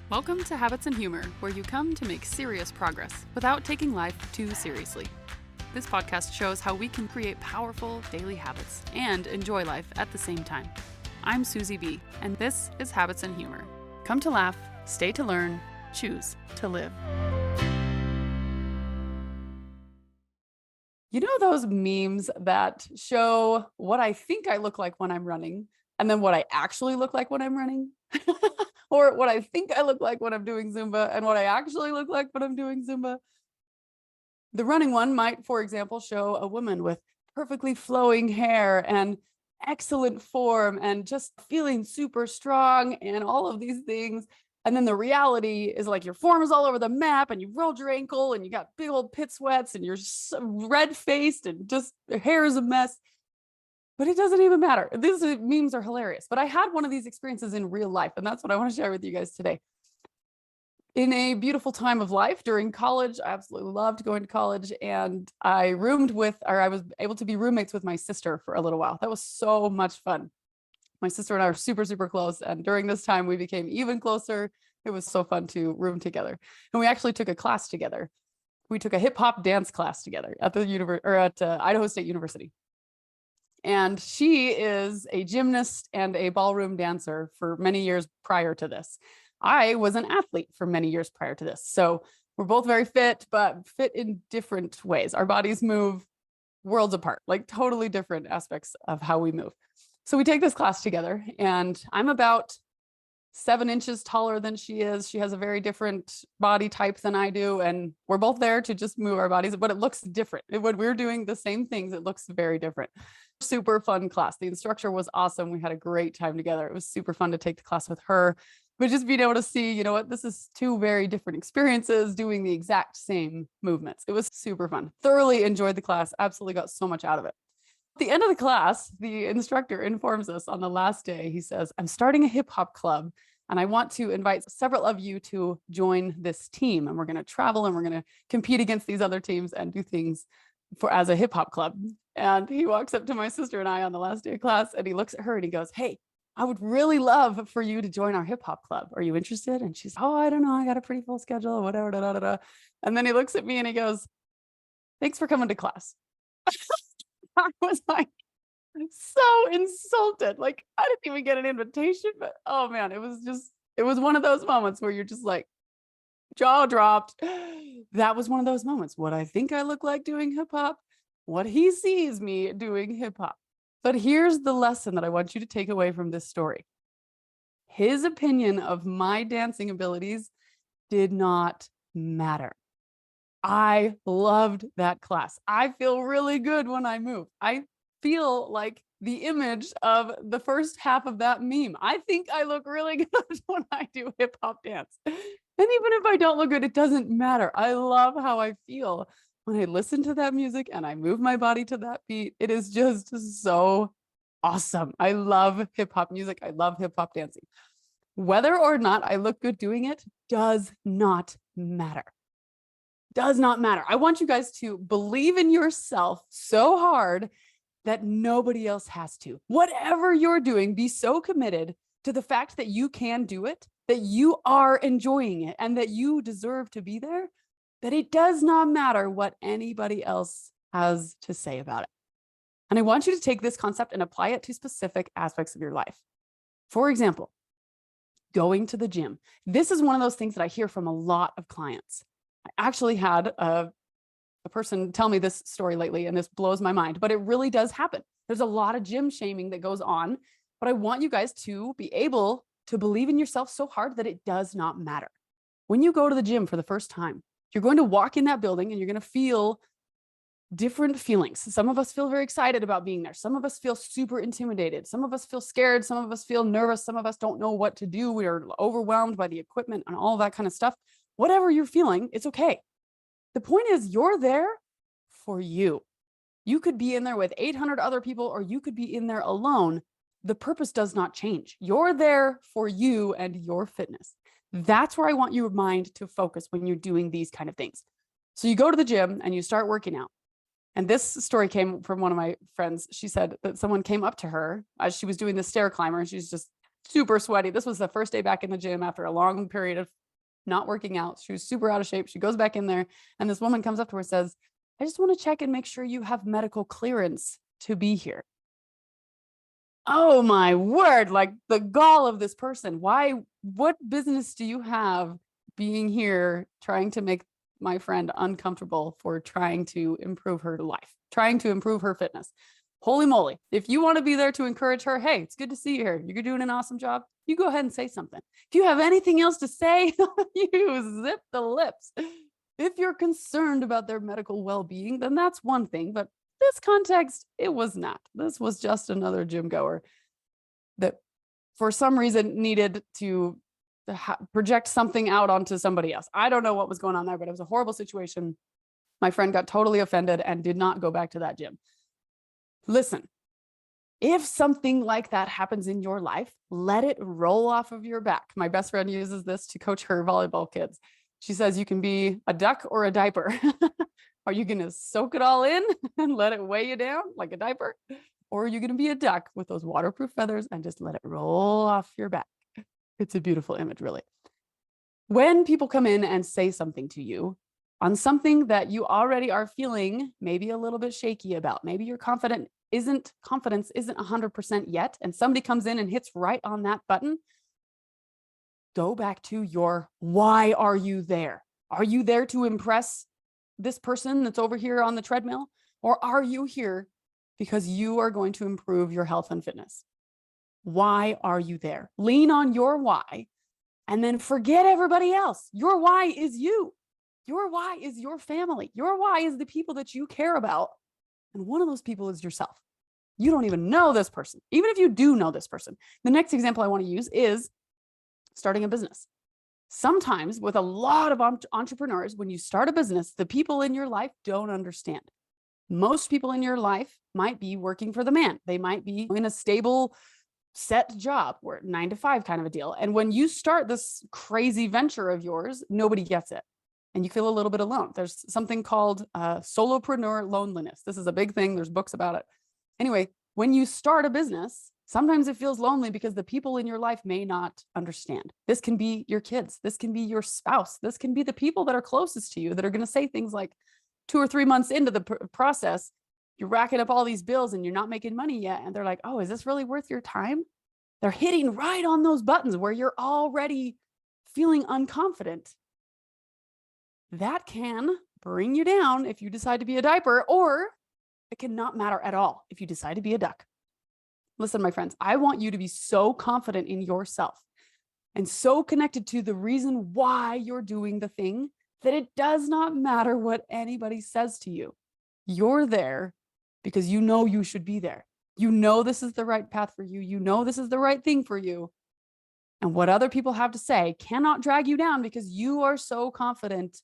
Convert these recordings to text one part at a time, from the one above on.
Welcome to Habits and Humor, where you come to make serious progress without taking life too seriously. This podcast shows how we can create powerful daily habits and enjoy life at the same time. I'm Susie B, and this is Habits and Humor. Come to laugh, stay to learn, choose to live. You know those memes that show what I think I look like when I'm running, and then what I actually look like when I'm running? Or what I think I look like when I'm doing Zumba and what I actually look like when I'm doing Zumba. The running one might, for example, show a woman with perfectly flowing hair and excellent form and just feeling super strong and all of these things. And then the reality is like your form is all over the map and you rolled your ankle and you got big old pit sweats and you're red faced and just your hair is a mess. But it doesn't even matter. These memes are hilarious. But I had one of these experiences in real life, and that's what I want to share with you guys today. In a beautiful time of life during college, I absolutely loved going to college, and I was able to be roommates with my sister for a little while. That was so much fun. My sister and I are super, super close, and during this time, we became even closer. It was so fun to room together, and we actually took a class together. We took a hip hop dance class together at Idaho State University. And she is a gymnast and a ballroom dancer for many years prior to this. I was an athlete for many years prior to this. So we're both very fit, but fit in different ways. Our bodies move worlds apart, like totally different aspects of how we move. So we take this class together, and I'm about 7 inches taller than she is. She has a very different body type than I do. And we're both there to just move our bodies, but it looks different. When we're doing the same things, it looks very different. Super fun class. The instructor was awesome. We had a great time together. It was super fun to take the class with her, but just being able to see, you know what, this is 2 very different experiences doing the exact same movements. It was super fun. Thoroughly enjoyed the class. Absolutely got so much out of it. At the end of the class, the instructor informs us on the last day. He says, I'm starting a hip hop club, and I want to invite several of you to join this team. And we're going to travel and we're going to compete against these other teams and do things as a hip hop club. And he walks up to my sister and I on the last day of class, and he looks at her and he goes, hey, I would really love for you to join our hip hop club. Are you interested? And she's, oh, I don't know. I got a pretty full schedule, whatever. Da, da, da, da. And then he looks at me and he goes, thanks for coming to class. I was like so insulted. Like, I didn't even get an invitation, but oh man, it was one of those moments where you're just like, jaw dropped. That was one of those moments. What I think I look like doing hip hop, what he sees me doing hip hop. But here's the lesson that I want you to take away from this story. His opinion of my dancing abilities did not matter. I loved that class. I feel really good when I move. I feel like the image of the first half of that meme. I think I look really good when I do hip hop dance. And even if I don't look good, it doesn't matter. I love how I feel when I listen to that music and I move my body to that beat. It is just so awesome. I love hip hop music. I love hip hop dancing. Whether or not I look good doing it does not matter. Does not matter. I want you guys to believe in yourself so hard that nobody else has to. Whatever you're doing, be so committed to the fact that you can do it, that you are enjoying it, and that you deserve to be there, that it does not matter what anybody else has to say about it. And I want you to take this concept and apply it to specific aspects of your life. For example, going to the gym. This is one of those things that I hear from a lot of clients. I actually had a person tell me this story lately, and this blows my mind, but it really does happen. There's a lot of gym shaming that goes on, but I want you guys to be able to believe in yourself so hard that it does not matter. When you go to the gym for the first time, you're going to walk in that building and you're going to feel different feelings. Some of us feel very excited about being there. Some of us feel super intimidated. Some of us feel scared. Some of us feel nervous. Some of us don't know what to do. We are overwhelmed by the equipment and all that kind of stuff. Whatever you're feeling, it's okay. The point is, you're there for you. You could be in there with 800 other people, or you could be in there alone. The purpose does not change. You're there for you and your fitness. That's where I want your mind to focus when you're doing these kind of things. So you go to the gym and you start working out. And this story came from one of my friends. She said that someone came up to her as she was doing the stair climber, and she's just super sweaty. This was the first day back in the gym after a long period of not working out. She was super out of shape. She goes back in there, and this woman comes up to her and says, I just want to check and make sure you have medical clearance to be here. Oh my word, like the gall of this person. Why, what business do you have being here trying to make my friend uncomfortable for trying to improve her life, trying to improve her fitness? Holy moly. If you want to be there to encourage her, hey, it's good to see you here. You're doing an awesome job. You go ahead and say something. If you have anything else to say, you zip the lips. If you're concerned about their medical well-being, then that's one thing. But this context, it was not. This was just another gym goer that for some reason needed to project something out onto somebody else. I don't know what was going on there, but it was a horrible situation. My friend got totally offended and did not go back to that gym. Listen, if something like that happens in your life, let it roll off of your back. My best friend uses this to coach her volleyball kids. She says you can be a duck or a diaper. Are you going to soak it all in and let it weigh you down like a diaper? Or are you going to be a duck with those waterproof feathers and just let it roll off your back? It's a beautiful image, really. When people come in and say something to you on something that you already are feeling maybe a little bit shaky about, maybe your confidence isn't 100% yet, and somebody comes in and hits right on that button, go back to your why are you there? Are you there to impress this person that's over here on the treadmill? Or are you here because you are going to improve your health and fitness? Why are you there? Lean on your why and then forget everybody else. Your why is you. Your why is your family. Your why is the people that you care about. And one of those people is yourself. You don't even know this person. Even if you do know this person. The next example I want to use is starting a business. Sometimes with a lot of entrepreneurs, when you start a business, the people in your life don't understand. Most people in your life might be working for the man. They might be in a stable, set job where 9 to 5 kind of a deal. And when you start this crazy venture of yours, nobody gets it. And you feel a little bit alone. There's something called solopreneur loneliness. This is a big thing. There's books about it. Anyway, when you start a business, sometimes it feels lonely because the people in your life may not understand. This can be your kids. This can be your spouse. This can be the people that are closest to you that are going to say things like 2 or 3 months into the process, you're racking up all these bills and you're not making money yet. And they're like, oh, is this really worth your time? They're hitting right on those buttons where you're already feeling unconfident. That can bring you down if you decide to be a diaper, or it cannot matter at all if you decide to be a duck. Listen, my friends, I want you to be so confident in yourself and so connected to the reason why you're doing the thing that it does not matter what anybody says to you. You're there because you know you should be there. You know this is the right path for you. You know this is the right thing for you. And what other people have to say cannot drag you down because you are so confident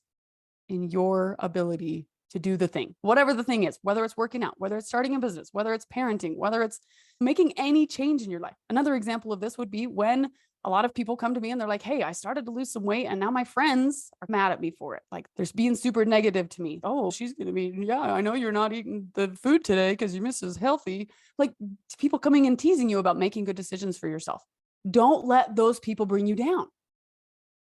in your ability to do the thing, whatever the thing is, whether it's working out, whether it's starting a business, whether it's parenting, whether it's making any change in your life. Another example of this would be when a lot of people come to me and they're like, hey, I started to lose some weight and now my friends are mad at me for it. Like they're being super negative to me. Oh, she's going to be, yeah, I know you're not eating the food today because your Mrs. Healthy. Like people coming and teasing you about making good decisions for yourself. Don't let those people bring you down.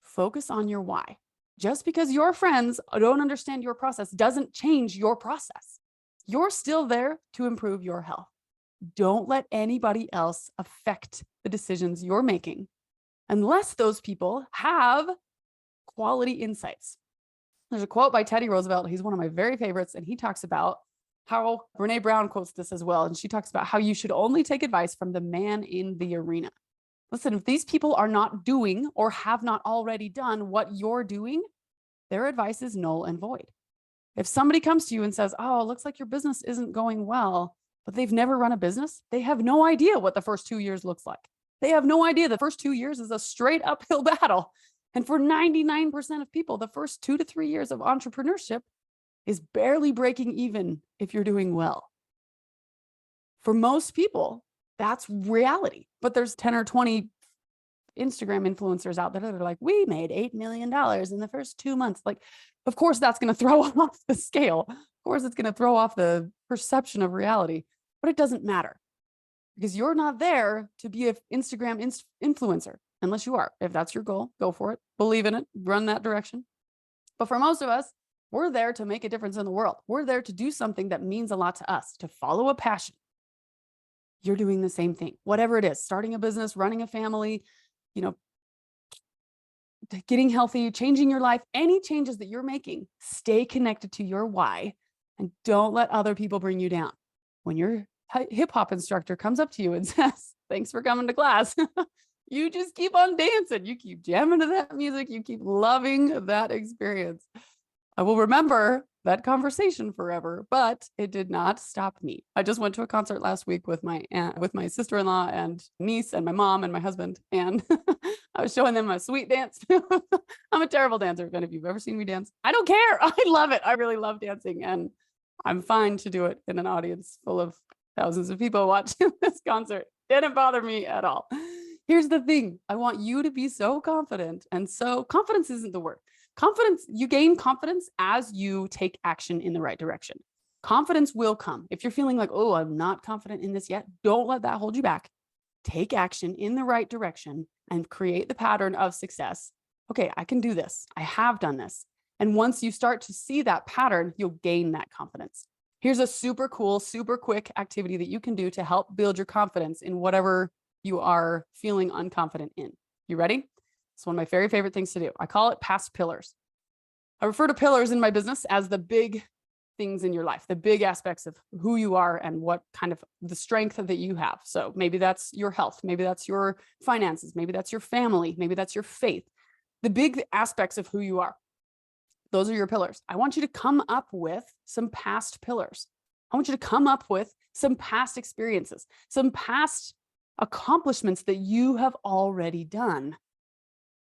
Focus on your why. Just because your friends don't understand your process doesn't change your process. You're still there to improve your health. Don't let anybody else affect the decisions you're making unless those people have quality insights. There's a quote by Teddy Roosevelt. He's one of my very favorites. And he talks about how Brene Brown quotes this as well. And she talks about how you should only take advice from the man in the arena. Listen, if these people are not doing or have not already done what you're doing, their advice is null and void. If somebody comes to you and says, oh, it looks like your business isn't going well, but they've never run a business, they have no idea what the first 2 years looks like. They have no idea the first 2 years is a straight uphill battle. And for 99% of people, the first 2 to 3 years of entrepreneurship is barely breaking even if you're doing well. For most people, that's reality. But there's 10 or 20 Instagram influencers out there that are like, we made $8 million in the first 2 months. Like, of course, that's going to throw off the scale. Of course, it's going to throw off the perception of reality, but it doesn't matter. because you're not there to be an Instagram influencer unless you are. If that's your goal, go for it. Believe in it, run that direction. But for most of us, we're there to make a difference in the world. We're there to do something that means a lot to us, to follow a passion. You're doing the same thing, whatever it is, starting a business, running a family, getting healthy, changing your life, any changes that you're making, stay connected to your why and don't let other people bring you down. When your hip hop instructor comes up to you and says, thanks for coming to class, you just keep on dancing. You keep jamming to that music. You keep loving that experience. I will remember that conversation forever, but it did not stop me. I just went to a concert last week with my aunt, with my sister-in-law and niece and my mom and my husband. And I was showing them a sweet dance. I'm a terrible dancer. If any of you've ever seen me dance, I don't care. I love it. I really love dancing, and I'm fine to do it in an audience full of thousands of people watching this concert. Didn't bother me at all. Here's the thing. I want you to be so confident. And so confidence isn't the word. Confidence, you gain confidence as you take action in the right direction. Confidence will come. If you're feeling like, oh, I'm not confident in this yet, don't let that hold you back. Take action in the right direction and create the pattern of success. Okay, I can do this. I have done this. And once you start to see that pattern, you'll gain that confidence. Here's a super cool, super quick activity that you can do to help build your confidence in whatever you are feeling unconfident in. You ready? It's one of my very favorite things to do. I call it past pillars. I refer to pillars in my business as the big things in your life, the big aspects of who you are and what kind of the strength that you have. So maybe that's your health. Maybe that's your finances. Maybe that's your family. Maybe that's your faith. The big aspects of who you are. Those are your pillars. I want you to come up with some past pillars. I want you to come up with some past experiences, some past accomplishments that you have already done.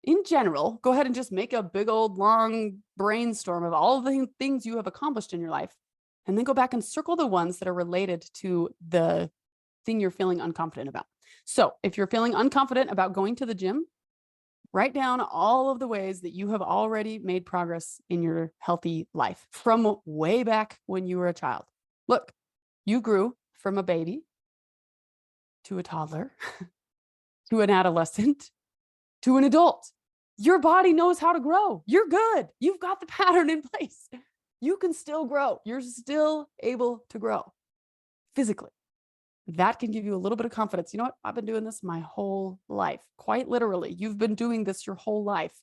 In general, go ahead and just make a big old long brainstorm of all the things you have accomplished in your life, and then go back and circle the ones that are related to the thing you're feeling unconfident about. So if you're feeling unconfident about going to the gym, write down all of the ways that you have already made progress in your healthy life from way back when you were a child. Look, you grew from a baby to a toddler, to an adolescent, to an adult. Your body knows how to grow. You're good. You've got the pattern in place. You can still grow. You're still able to grow physically. That can give you a little bit of confidence. You know what? I've been doing this my whole life. Quite literally, you've been doing this your whole life.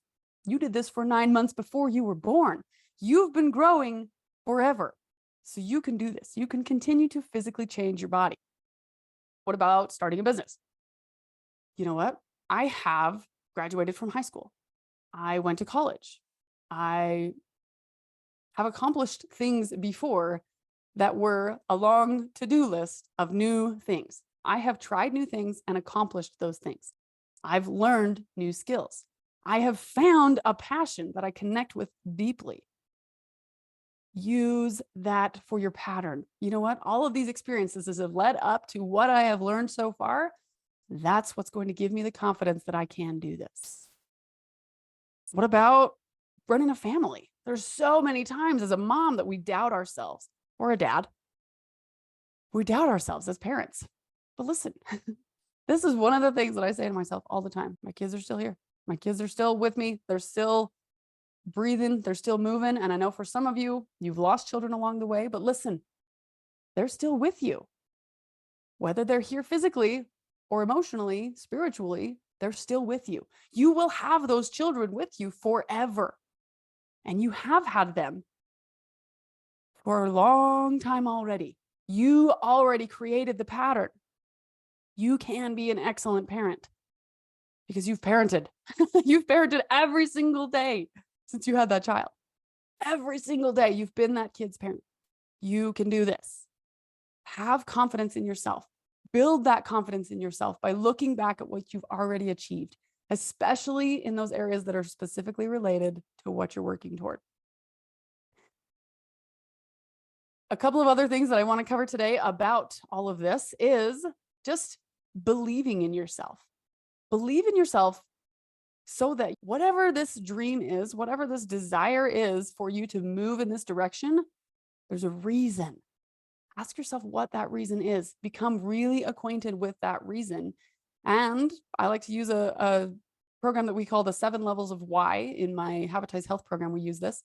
You did this for 9 months before you were born. You've been growing forever. So you can do this. You can continue to physically change your body. What about starting a business? You know what? I have graduated from high school. I went to college. I have accomplished things before that were a long to-do list of new things. I have tried new things and accomplished those things. I've learned new skills. I have found a passion that I connect with deeply. Use that for your pattern. You know what? All of these experiences have led up to what I have learned so far. That's what's going to give me the confidence that I can do this. What about running a family? There's so many times as a mom that we doubt ourselves, or a dad. We doubt ourselves as parents. But listen, this is one of the things that I say to myself all the time. My kids are still here. My kids are still with me. They're still breathing. They're still moving. And I know for some of you, you've lost children along the way, but listen, they're still with you. Whether they're here physically or emotionally, spiritually, they're still with you. You will have those children with you forever. And you have had them for a long time already. You already created the pattern. You can be an excellent parent because you've parented. You've parented every single day since you had that child. Every single day you've been that kid's parent. You can do this. Have confidence in yourself. Build that confidence in yourself by looking back at what you've already achieved, especially in those areas that are specifically related to what you're working toward. A couple of other things that I want to cover today about all of this is just believing in yourself. Believe in yourself so that whatever this dream is, whatever this desire is for you to move in this direction, there's a reason. Ask yourself what that reason is. Become really acquainted with that reason. And I like to use a program that we call the 7 levels of why. In my Habitize Health program, we use this.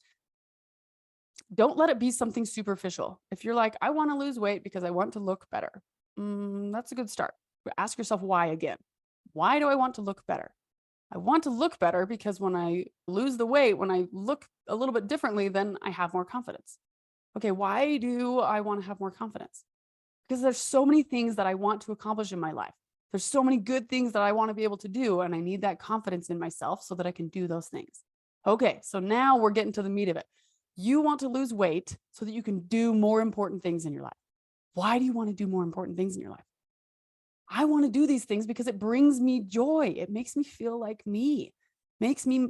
Don't let it be something superficial. If you're like, I want to lose weight because I want to look better, that's a good start. But ask yourself why again. Why do I want to look better? I want to look better because when I lose the weight, when I look a little bit differently, then I have more confidence. Okay, why do I want to have more confidence? Because there's so many things that I want to accomplish in my life. There's so many good things that I want to be able to do, and I need that confidence in myself so that I can do those things. Okay, so now we're getting to the meat of it. You want to lose weight so that you can do more important things in your life. Why do you want to do more important things in your life? I want to do these things because it brings me joy. It makes me feel like me,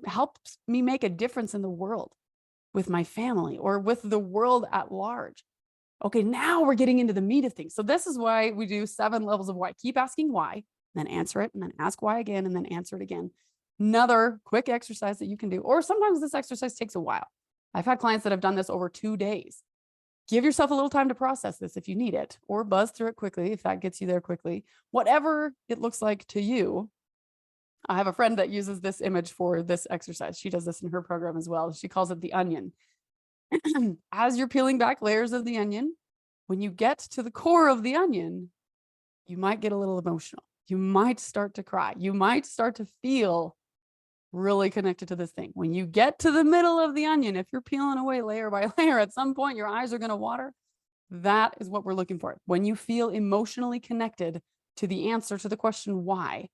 helps me make a difference in the world with my family or with the world at large. Okay, now we're getting into the meat of things. So this is why we do 7 levels of why. Keep asking why, then answer it, and then ask why again, and then answer it again. Another quick exercise that you can do, or sometimes this exercise takes a while. I've had clients that have done this over 2 days. Give yourself a little time to process this if you need it, or buzz through it quickly if that gets you there quickly. Whatever it looks like to you. I have a friend that uses this image for this exercise. She does this in her program as well. She calls it the onion. As you're peeling back layers of the onion, when you get to the core of the onion, you might get a little emotional. You might start to cry. You might start to feel really connected to this thing. When you get to the middle of the onion, if you're peeling away layer by layer, at some point your eyes are going to water. That is what we're looking for. When you feel emotionally connected to the answer to the question why,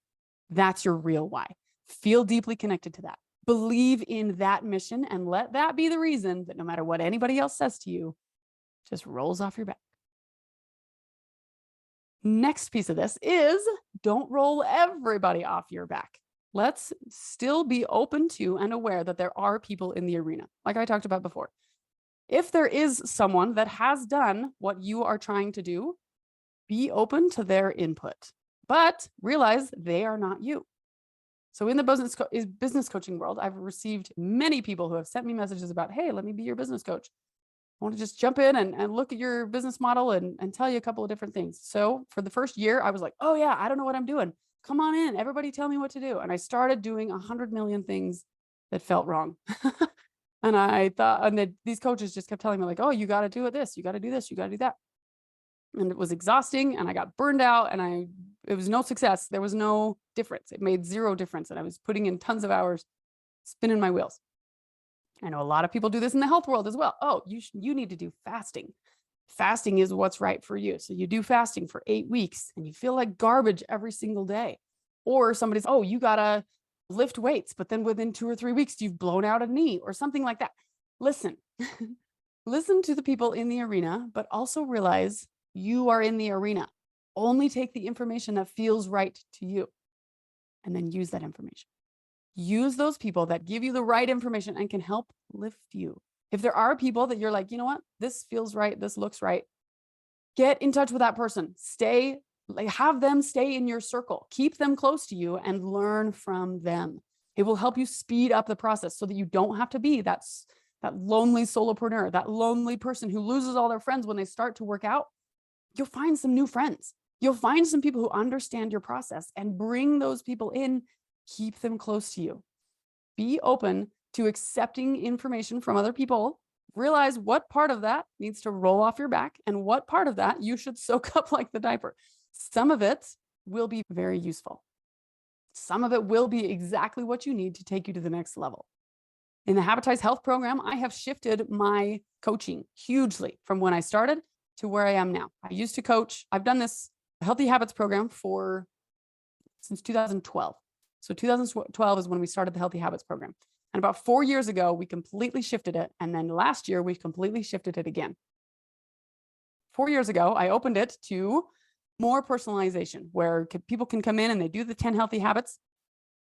that's your real why. Feel deeply connected to that. Believe in that mission and let that be the reason that no matter what anybody else says to you, just rolls off your back. Next piece of this is don't roll everybody off your back. Let's still be open to and aware that there are people in the arena, like I talked about before. If there is someone that has done what you are trying to do, be open to their input, but realize they are not you. So in the business coaching world, I've received many people who have sent me messages about, hey, let me be your business coach. I want to just jump in and look at your business model and tell you a couple of different things. So for the first year, I was like, oh yeah, I don't know what I'm doing. Come on in. Everybody tell me what to do. And I started doing 100 million things that felt wrong. And I thought, and these coaches just kept telling me like, oh, you got to do this. You got to do this. You got to do that. And it was exhausting and I got burned out and it was no success. There was no difference. It made 0 difference. And I was putting in tons of hours spinning my wheels. I know a lot of people do this in the health world as well. Oh, you need to do fasting. Fasting is what's right for you. So you do fasting for 8 weeks and you feel like garbage every single day. Or somebody's, oh, you got to lift weights, but then within 2 or 3 weeks, you've blown out a knee or something like that. Listen, listen to the people in the arena, but also realize you are in the arena. Only take the information that feels right to you and then use that information. Use those people that give you the right information and can help lift you. If there are people that you're like, you know what, this feels right, this looks right, get in touch with that person. Have them stay in your circle. Keep them close to you and learn from them. It will help you speed up the process so that you don't have to be that lonely solopreneur, that lonely person who loses all their friends when they start to work out. You'll find some new friends. You'll find some people who understand your process and bring those people in. Keep them close to you. Be open to accepting information from other people. Realize what part of that needs to roll off your back and what part of that you should soak up like the diaper. Some of it will be very useful. Some of it will be exactly what you need to take you to the next level. In the Habitize Health program, I have shifted my coaching hugely from when I started to where I am now. I used to coach. I've done this Healthy Habits program since 2012. So 2012 is when we started the Healthy Habits program. And about 4 years ago, we completely shifted it. And then last year, we completely shifted it again. 4 years ago, I opened it to more personalization, where people can come in and they do the 10 healthy habits,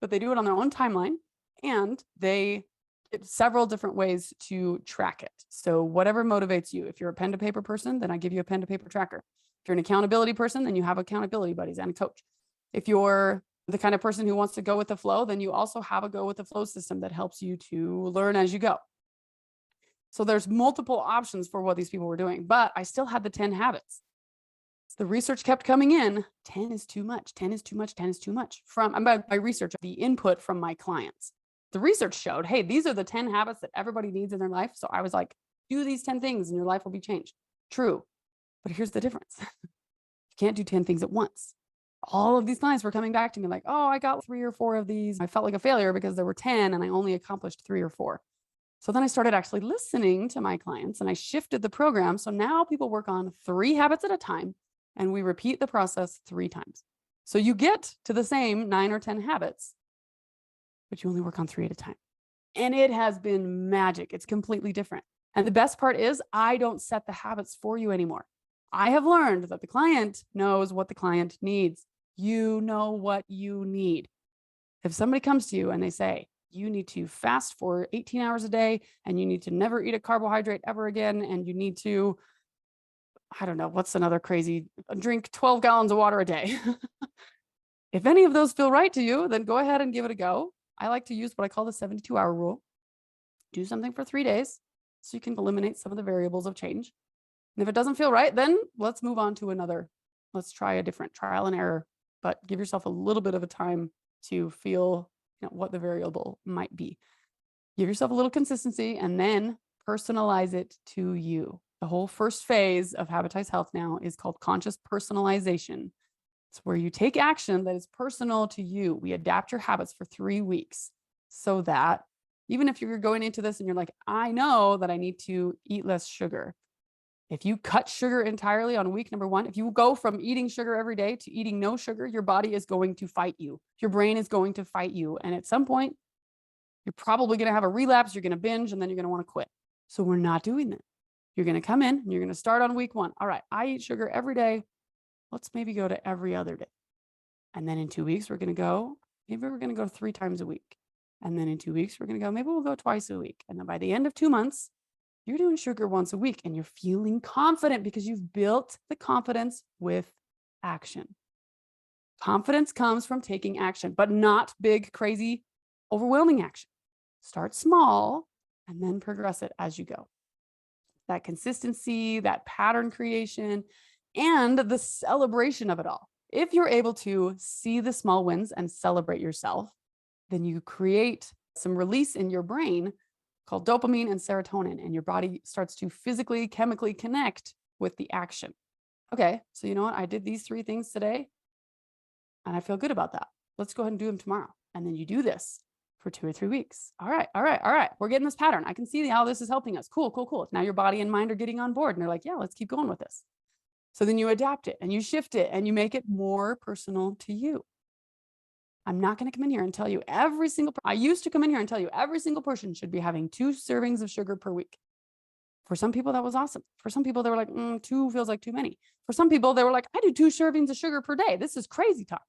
but they do it on their own timeline. And they get several different ways to track it. So whatever motivates you. If you're a pen to paper person, then I give you a pen to paper tracker. If you're an accountability person, then you have accountability buddies and a coach. If you're the kind of person who wants to go with the flow, then you also have a go with the flow system that helps you to learn as you go. So there's multiple options for what these people were doing, but I still had the 10 habits. The research kept coming in. 10 is too much. 10 is too much. 10 is too much. From my research, the input from my clients. The research showed, hey, these are the 10 habits that everybody needs in their life. So I was like, do these 10 things and your life will be changed. True. But here's the difference. You can't do 10 things at once. All of these clients were coming back to me like, oh, I got 3 or 4 of these. I felt like a failure because there were 10 and I only accomplished 3 or 4. So then I started actually listening to my clients and I shifted the program. So now people work on 3 habits at a time and we repeat the process 3 times. So you get to the same 9 or 10 habits, but you only work on 3 at a time. And it has been magic. It's completely different. And the best part is I don't set the habits for you anymore. I have learned that the client knows what the client needs. You know what you need. If somebody comes to you and they say, you need to fast for 18 hours a day and you need to never eat a carbohydrate ever again, and you need to, I don't know, what's another crazy, drink 12 gallons of water a day. If any of those feel right to you, then go ahead and give it a go. I like to use what I call the 72-hour rule. Do something for 3 days so you can eliminate some of the variables of change. And if it doesn't feel right, then let's move on to another. Let's try a different trial and error, but give yourself a little bit of a time to feel what the variable might be. Give yourself a little consistency and then personalize it to you. The whole first phase of Habitize Health now is called conscious personalization. It's where you take action that is personal to you. We adapt your habits for 3 weeks so that even if you're going into this and you're like, I know that I need to eat less sugar. If you cut sugar entirely on week number 1, if you go from eating sugar every day to eating no sugar, your body is going to fight you. Your brain is going to fight you. And at some point, you're probably going to have a relapse. You're going to binge and then you're going to want to quit. So we're not doing that. You're going to come in and you're going to start on week 1. All right, I eat sugar every day. Let's maybe go to every other day. And then in 2 weeks, we're going to go, maybe we're going to go 3 times a week. And then in 2 weeks, we're going to go, maybe we'll go twice a week. And then by the end of 2 months, you're doing sugar once a week and you're feeling confident because you've built the confidence with action. Confidence comes from taking action, but not big, crazy, overwhelming action. Start small and then progress it as you go. That consistency, that pattern creation, and the celebration of it all. If you're able to see the small wins and celebrate yourself, then you create some release in your brain called dopamine and serotonin, and your body starts to physically, chemically connect with the action. Okay, so you know what? I did these 3 things today, and I feel good about that. Let's go ahead and do them tomorrow. And then you do this for 2 or 3 weeks. All right. We're getting this pattern. I can see how this is helping us. Cool. Now your body and mind are getting on board, and they're like, yeah, let's keep going with this. So then you adapt it, and you shift it, and you make it more personal to you. I'm not going to come in here and tell you I used to come in here and tell you every single person should be having 2 servings of sugar per week. For some people, that was awesome. For some people, they were like, 2 feels like too many. For some people, they were like, I do 2 servings of sugar per day. This is crazy talk.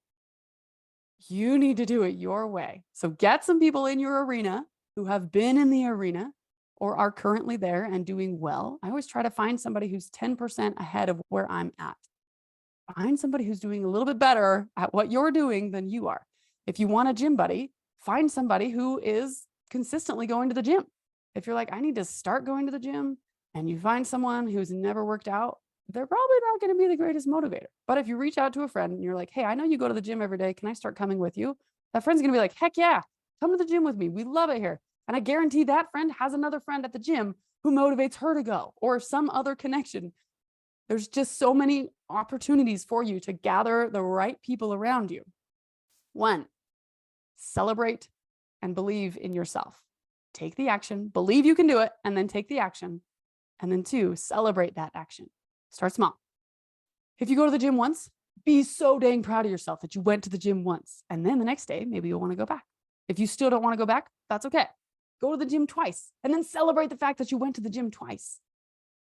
You need to do it your way. So get some people in your arena who have been in the arena or are currently there and doing well. I always try to find somebody who's 10% ahead of where I'm at. Find somebody who's doing a little bit better at what you're doing than you are. If you want a gym buddy, find somebody who is consistently going to the gym. If you're like, I need to start going to the gym, and you find someone who's never worked out, they're probably not going to be the greatest motivator. But if you reach out to a friend and you're like, hey, I know you go to the gym every day. Can I start coming with you? That friend's going to be like, heck yeah, come to the gym with me. We love it here. And I guarantee that friend has another friend at the gym who motivates her to go, or some other connection. There's just so many opportunities for you to gather the right people around you. 1, celebrate and believe in yourself. Take the action, believe you can do it, and then take the action. And then 2, celebrate that action. Start small. If you go to the gym once, be so dang proud of yourself that you went to the gym once. And then the next day, maybe you'll want to go back. If you still don't want to go back, that's okay. Go to the gym twice and then celebrate the fact that you went to the gym twice.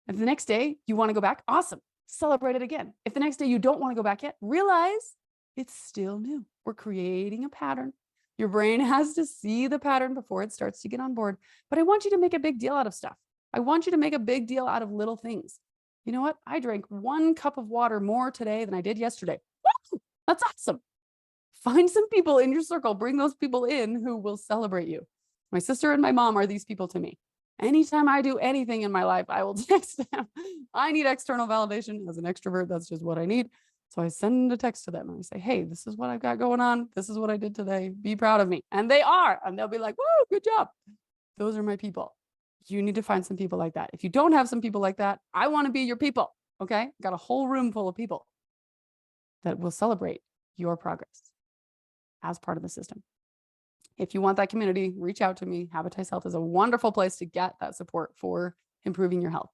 If the next day you want to go back, awesome. Celebrate it again. If the next day you don't want to go back yet, realize it's still new. We're creating a pattern. Your brain has to see the pattern before it starts to get on board. But I want you to make a big deal out of stuff. I want you to make a big deal out of little things. You know what? I drank 1 cup of water more today than I did yesterday. Woo! That's awesome. Find some people in your circle. Bring those people in who will celebrate you. My sister and my mom are these people to me. Anytime I do anything in my life, I will text them. I need external validation. As an extrovert, that's just what I need. So I send a text to them and I say, hey, this is what I've got going on. This is what I did today. Be proud of me. And they are. And they'll be like, whoa, good job. Those are my people. You need to find some people like that. If you don't have some people like that, I want to be your people. Okay. Got a whole room full of people that will celebrate your progress as part of the system. If you want that community, reach out to me. Habitize Health is a wonderful place to get that support for improving your health.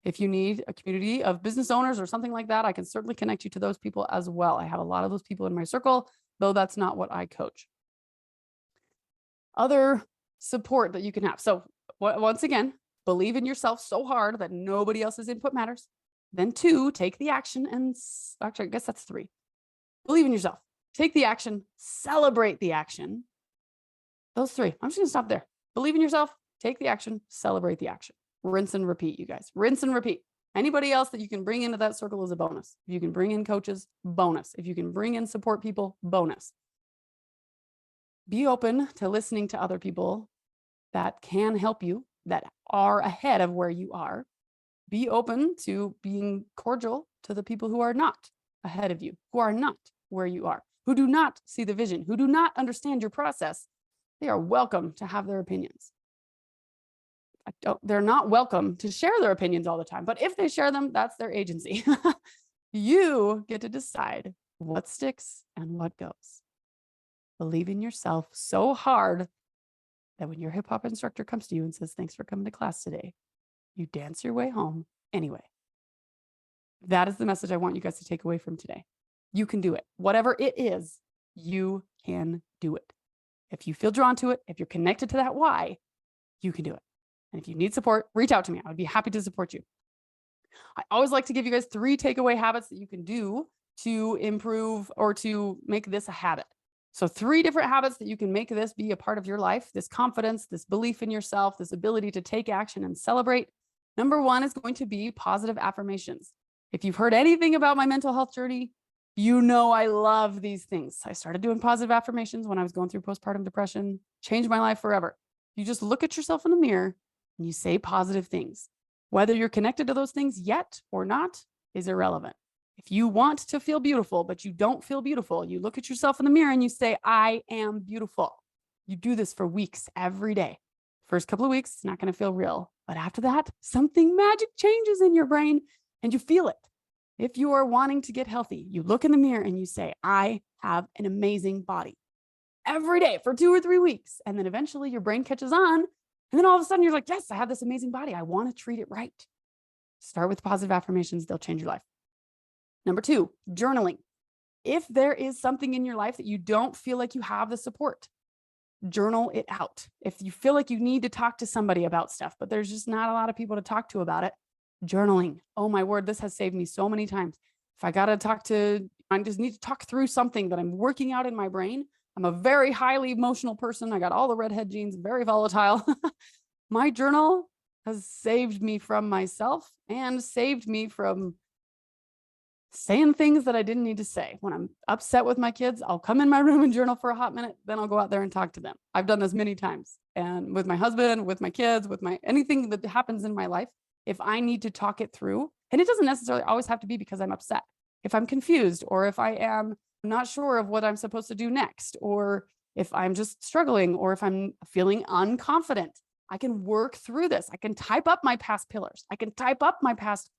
If you need a community of business owners or something like that, I can certainly connect you to those people as well. I have a lot of those people in my circle, though that's not what I coach. Other support that you can have. So once again, believe in yourself so hard that nobody else's input matters. Then 2, take the action and actually, I guess that's 3. Believe in yourself, take the action, celebrate the action. Those 3. I'm just going to stop there. Believe in yourself, take the action, celebrate the action. Rinse and repeat, you guys. Rinse and repeat. Anybody else that you can bring into that circle is a bonus. If you can bring in coaches, bonus. If you can bring in support people, bonus. Be open to listening to other people that can help you, that are ahead of where you are. Be open to being cordial to the people who are not ahead of you, who are not where you are, who do not see the vision, who do not understand your process. They are welcome to have their opinions. They're not welcome to share their opinions all the time, but if they share them, that's their agency. You get to decide what sticks and what goes. Believe in yourself so hard that when your hip hop instructor comes to you and says, thanks for coming to class today, you dance your way home anyway. That is the message I want you guys to take away from today. You can do it. Whatever it is, you can do it. If you feel drawn to it, if you're connected to that why, you can do it. And if you need support, reach out to me. I would be happy to support you. I always like to give you guys 3 takeaway habits that you can do to improve or to make this a habit. So 3 different habits that you can make this be a part of your life, this confidence, this belief in yourself, this ability to take action and celebrate. Number 1 is going to be positive affirmations. If you've heard anything about my mental health journey, you know I love these things. I started doing positive affirmations when I was going through postpartum depression, changed my life forever. You just look at yourself in the mirror and you say positive things. Whether you're connected to those things yet or not is irrelevant. If you want to feel beautiful, but you don't feel beautiful, you look at yourself in the mirror and you say, I am beautiful. You do this for weeks, every day. First couple of weeks, it's not going to feel real. But after that, something magic changes in your brain and you feel it. If you are wanting to get healthy, you look in the mirror and you say, I have an amazing body. Every day for 2 or 3 weeks. And then eventually your brain catches on. And then all of a sudden you're like, yes, I have this amazing body. I want to treat it right. Start with positive affirmations. They'll change your life. Number 2, journaling. If there is something in your life that you don't feel like you have the support, journal it out. If you feel like you need to talk to somebody about stuff, but there's just not a lot of people to talk to about it, journaling. Oh my word, this has saved me so many times. If I got to I just need to talk through something that I'm working out in my brain. I'm a very highly emotional person. I got all the redhead genes, very volatile. My journal has saved me from myself and saved me from saying things that I didn't need to say. When I'm upset with my kids, I'll come in my room and journal for a hot minute. Then I'll go out there and talk to them. I've done this many times. And with my husband, with my kids, with anything that happens in my life, if I need to talk it through, and it doesn't necessarily always have to be because I'm upset. If I'm confused, or if I am not sure of what I'm supposed to do next, or if I'm just struggling, or if I'm feeling unconfident, I can work through this. I can type up my past pillars. I can type up my past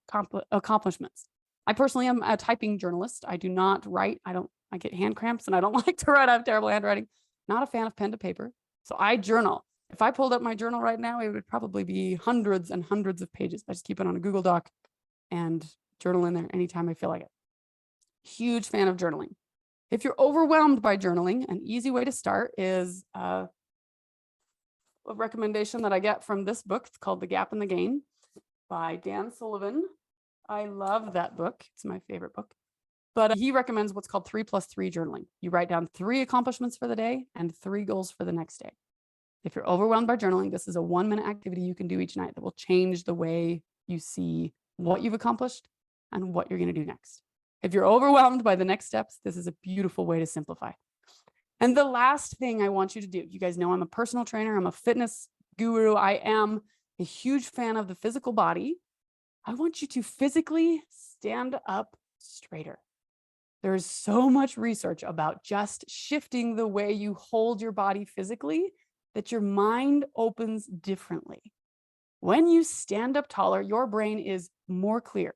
accomplishments. I personally am a typing journalist. I do not write. I get hand cramps and I don't like to write. I have terrible handwriting. Not a fan of pen to paper. So I journal. If I pulled up my journal right now, it would probably be hundreds and hundreds of pages. I just keep it on a Google Doc and journal in there anytime I feel like it. Huge fan of journaling. If you're overwhelmed by journaling, an easy way to start is a recommendation that I get from this book. It's called The Gap and the Gain by Dan Sullivan. I love that book. It's my favorite book. But he recommends what's called 3+3 journaling. You write down 3 accomplishments for the day and 3 goals for the next day. If you're overwhelmed by journaling, this is a 1-minute activity you can do each night that will change the way you see what you've accomplished and what you're going to do next. If you're overwhelmed by the next steps, this is a beautiful way to simplify. And the last thing I want you to do, you guys know I'm a personal trainer. I'm a fitness guru. I am a huge fan of the physical body, I want you to physically stand up straighter. There's so much research about just shifting the way you hold your body physically that your mind opens differently. When you stand up taller, your brain is more clear,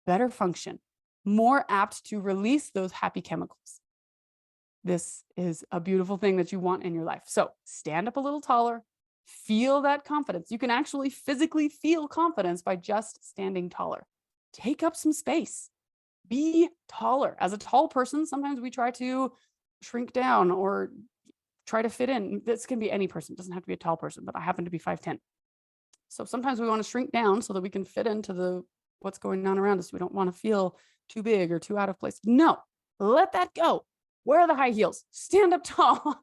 better function, more apt to release those happy chemicals. This is a beautiful thing that you want in your life. So stand up a little taller, feel that confidence. You can actually physically feel confidence by just standing taller. Take up some space. Be taller. As a tall person, sometimes we try to shrink down or try to fit in. This can be any person. It doesn't have to be a tall person, but I happen to be 5'10". So sometimes we want to shrink down so that we can fit into what's going on around us. We don't want to feel too big or too out of place. No, let that go. Wear the high heels. Stand up tall.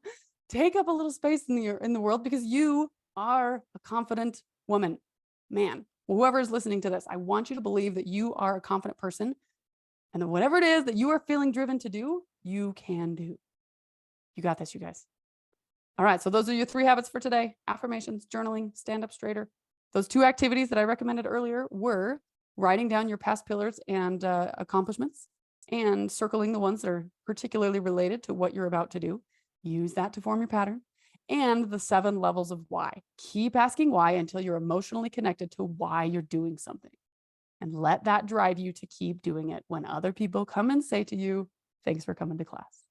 Take up a little space in the world, because you are a confident woman, man. Whoever is listening to this, I want you to believe that you are a confident person, and that whatever it is that you are feeling driven to do, you can do. You got this, you guys. All right, so those are your 3 habits for today: affirmations, journaling, stand up straighter. Those 2 activities that I recommended earlier were writing down your past pillars and accomplishments, and circling the ones that are particularly related to what you're about to do. Use that to form your pattern. And the 7 levels of why. Keep asking why until you're emotionally connected to why you're doing something. And let that drive you to keep doing it when other people come and say to you, thanks for coming to class.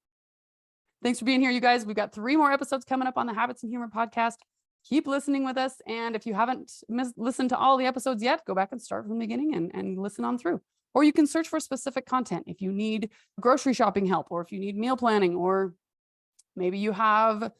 Thanks for being here, you guys. We've got 3 more episodes coming up on the Habits and Humor podcast. Keep listening with us. And if you haven't listened to all the episodes yet, go back and start from the beginning and listen on through. Or you can search for specific content. If you need grocery shopping help, or if you need meal planning, or maybe you have,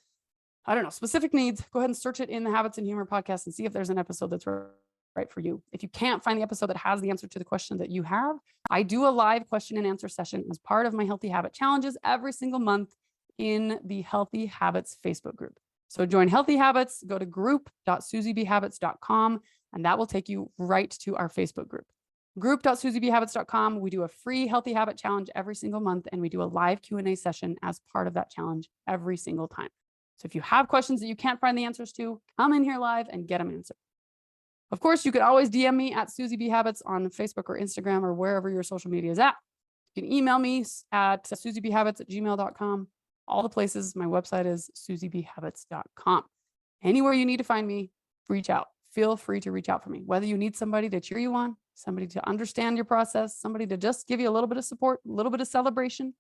I don't know, specific needs, go ahead and search it in the Habits and Humor podcast and see if there's an episode that's right for you. If you can't find the episode that has the answer to the question that you have, I do a live question and answer session as part of my Healthy Habit Challenges every single month in the Healthy Habits Facebook group. So join Healthy Habits, go to group.susiebhabits.com, and that will take you right to our Facebook group. Group.susiebhabits.com. We do a free Healthy Habit Challenge every single month, and we do a live Q&A session as part of that challenge every single time. So if you have questions that you can't find the answers to, come in here live and get them answered. Of course, you could always DM me at Susie B Habits on Facebook or Instagram or wherever your social media is at. You can email me at susiebhabits@gmail.com. All the places. My website is susiebhabits.com. Anywhere you need to find me, reach out. Feel free to reach out for me. Whether you need somebody to cheer you on, somebody to understand your process, somebody to just give you a little bit of support, a little bit of celebration,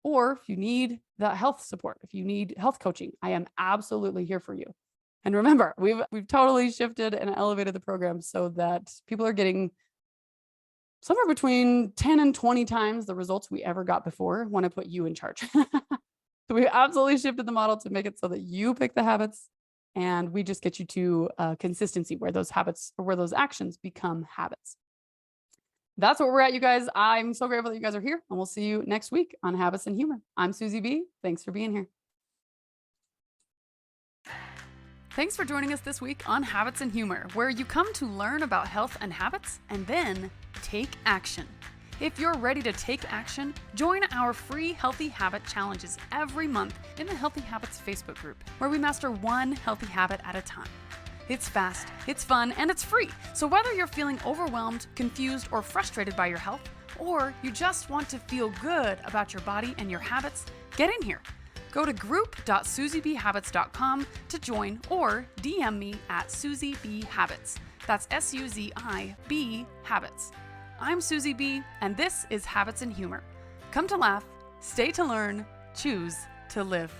or if you need that health support, if you need health coaching, I am absolutely here for you. And remember, we've totally shifted and elevated the program so that people are getting somewhere between 10 and 20 times the results we ever got before when I put you in charge. So we absolutely shifted the model to make it so that you pick the habits, and we just get you to consistency where those habits or where those actions become habits. That's what we're at, you guys. I'm so grateful that you guys are here, and we'll see you next week on Habits and Humor. I'm Susie B. Thanks for being here. Thanks for joining us this week on Habits and Humor, where you come to learn about health and habits and then take action. If you're ready to take action, join our free Healthy Habit Challenges every month in the Healthy Habits Facebook group, where we master one healthy habit at a time. It's fast, it's fun, and it's free. So whether you're feeling overwhelmed, confused, or frustrated by your health, or you just want to feel good about your body and your habits, get in here. Go to group.susiebhabits.com to join, or DM me at Susie B Habits. That's SUZIB Habits. I'm Susie B, and this is Habits and Humor. Come to laugh, stay to learn, choose to live.